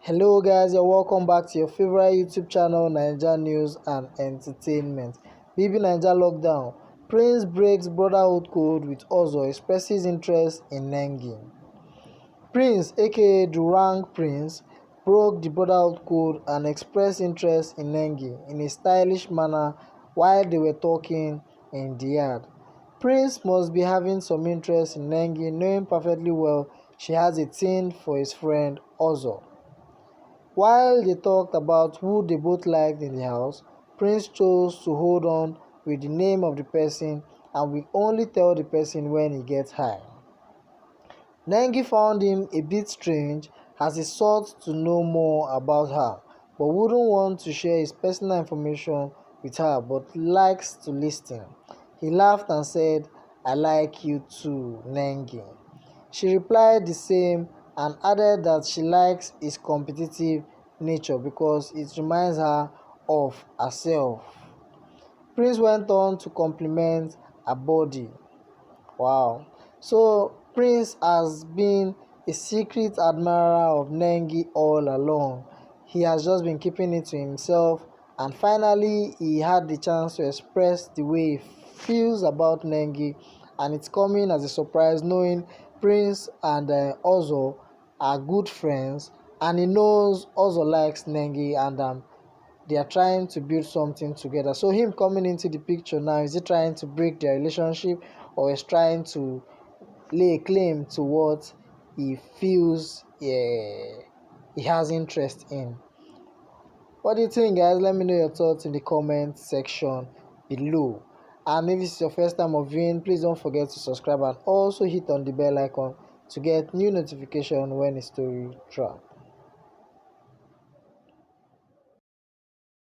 Hello guys, you're welcome back to your favorite YouTube channel, Naija News and Entertainment. BBNaija lockdown. Prince breaks Brotherhood code with Ozo, expresses interest in Nengi. Prince, a.k.a. Durag Prince, broke the Brotherhood code and expressed interest in Nengi in a stylish manner while they were talking in the yard. Prince must be having some interest in Nengi, knowing perfectly well she has a thing for his friend Ozo. While they talked about who they both liked in the house, Prince chose to hold on with the name of the person and will only tell the person when he gets high. Nengi found him a bit strange as he sought to know more about her, but wouldn't want to share his personal information with her but likes to listen. He laughed and said, "I like you too, Nengi." She replied the same and added that she likes his competitive nature because it reminds her of herself. Prince went on to compliment her body. Wow. So Prince has been a secret admirer of Nengi all along. He has just been keeping it to himself, and finally he had the chance to express the way he feels about Nengi, and it's coming as a surprise knowing Prince and Ozo are good friends, and he knows Ozo likes Nengi, and they are trying to build something together. So him coming into the picture now, is he trying to break their relationship, or is trying to lay claim to what he feels he has interest in? What do you think, guys? Let me know your thoughts in the comment section below. And if this is your first time of viewing, please don't forget to subscribe and also hit on the bell icon to get new notification when a story drops.